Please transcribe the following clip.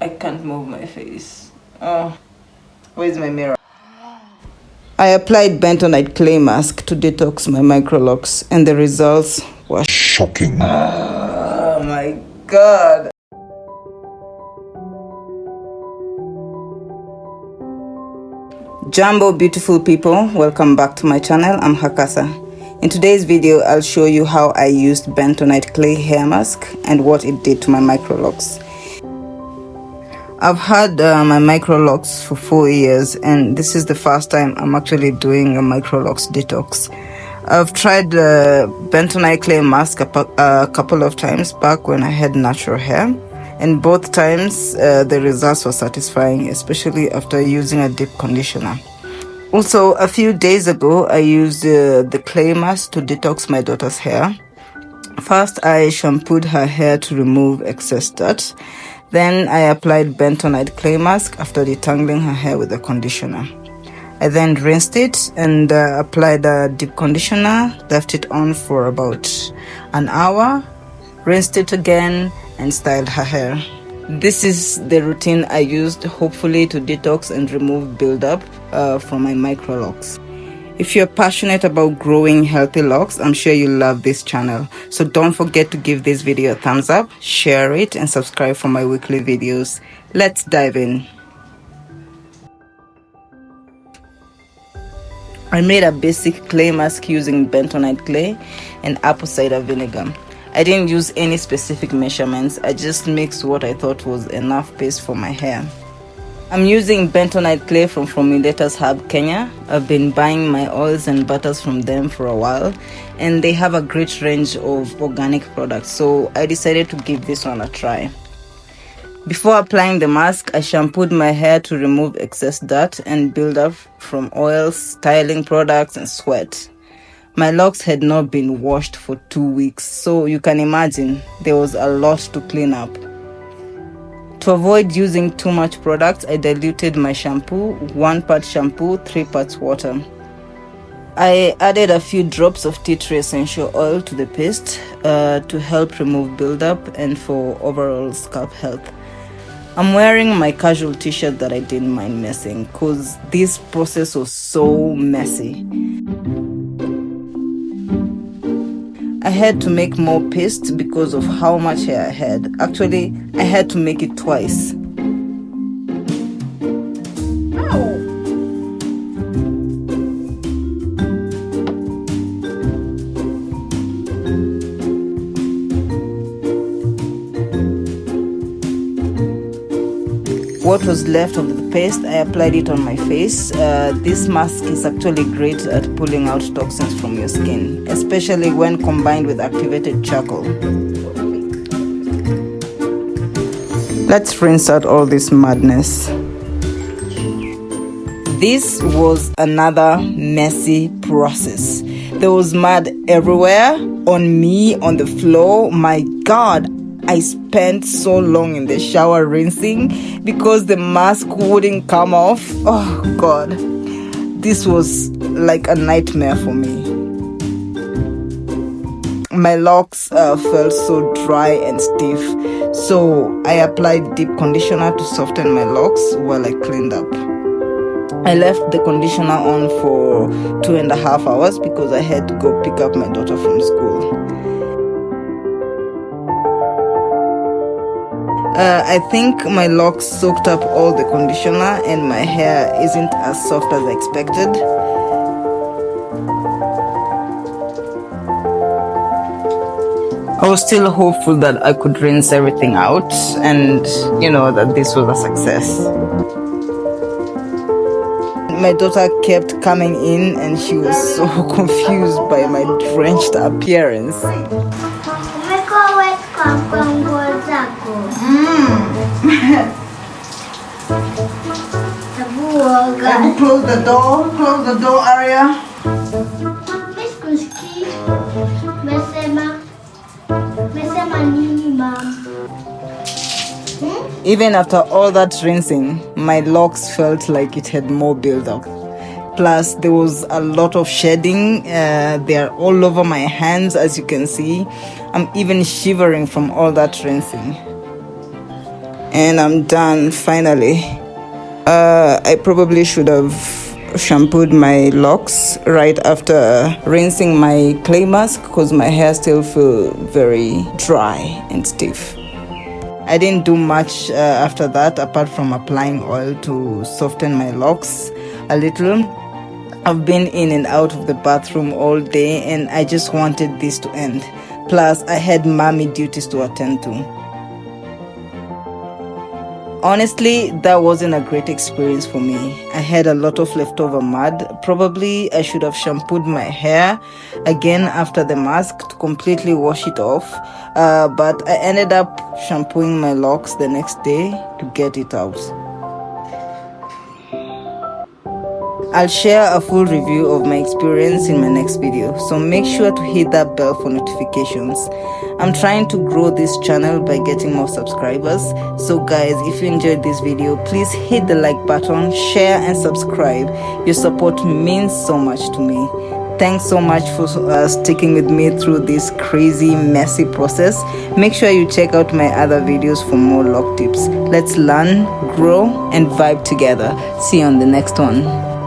I can't move my face. Oh, where's my mirror? I applied Bentonite Clay Mask to detox my Microlocs, and the results were shocking. Oh my god. Jumbo beautiful people, welcome back to my channel. I'm Hakasa. In today's video, I'll show you how I used Bentonite Clay Hair Mask and what it did to my Microlocs. I've had my Microlocs for 4 years, and this is the first time I'm actually doing a Microlocs detox. I've tried Bentonite Clay Mask a couple of times back when I had natural hair, and both times the results were satisfying, especially after using a deep conditioner. Also, a few days ago, I used the clay mask to detox my daughter's hair. First, I shampooed her hair to remove excess dirt. Then I applied Bentonite Clay Mask after detangling her hair with a conditioner. I then rinsed it and applied a deep conditioner, left it on for about an hour, rinsed it again, and styled her hair. This is the routine I used, hopefully to detox and remove buildup from my Microlocs. If you're passionate about growing healthy locks, I'm sure you'll love this channel. So don't forget to give this video a thumbs up, share it, and subscribe for my weekly videos. Let's dive in. I made a basic clay mask using bentonite clay and apple cider vinegar. I didn't use any specific measurements. I just mixed what I thought was enough paste for my hair. I'm using bentonite clay from Formulators Hub, Kenya. I've been buying my oils and butters from them for a while, and they have a great range of organic products, so I decided to give this one a try. Before applying the mask, I shampooed my hair to remove excess dirt and buildup from oils, styling products, and sweat. My locks had not been washed for 2 weeks, so you can imagine there was a lot to clean up. To avoid using too much product, I diluted my shampoo, 1 part shampoo, 3 parts water. I added a few drops of tea tree essential oil to the paste to help remove buildup and for overall scalp health. I'm wearing my casual t-shirt that I didn't mind messing because this process was so messy. I had to make more paste because of how much hair I had. Actually, I had to make it twice. What was left of the paste, I applied it on my face. This mask is actually great at pulling out toxins from your skin, especially when combined with activated charcoal. Let's rinse out all this madness. This was another messy process. There was mud everywhere, on me, on the floor. My God, I spent so long in the shower rinsing because the mask wouldn't come off. Oh God, this was like a nightmare for me. My locks felt so dry and stiff, so I applied deep conditioner to soften my locks while I cleaned up. I left the conditioner on for 2.5 hours because I had to go pick up my daughter from school. I think my locks soaked up all the conditioner and my hair isn't as soft as I expected. I was still hopeful that I could rinse everything out and, that this was a success. My daughter kept coming in and she was so confused by my drenched appearance. And close the door area. Even after all that rinsing, my locks felt like it had more buildup. Plus, there was a lot of shedding. They're all over my hands, as you can see. I'm even shivering from all that rinsing. and I'm done finally. I probably should have shampooed my locks right after rinsing my clay mask because my hair still feel very dry and stiff. I didn't do much after that apart from applying oil to soften my locks a little. I've been in and out of the bathroom all day and I just wanted this to end. Plus, I had mommy duties to attend to. Honestly, that wasn't a great experience for me. I had a lot of leftover mud. Probably I should have shampooed my hair again after the mask to completely wash it off. But I ended up shampooing my locks the next day to get it out. I'll share a full review of my experience in my next video, so make sure to hit that bell for notifications. I'm trying to grow this channel by getting more subscribers, so guys, if you enjoyed this video, please hit the like button, share and subscribe. Your support means so much to me. Thanks so much for sticking with me through this crazy, messy process. Make sure you check out my other videos for more lock tips. Let's learn, grow and vibe together. See you on the next one.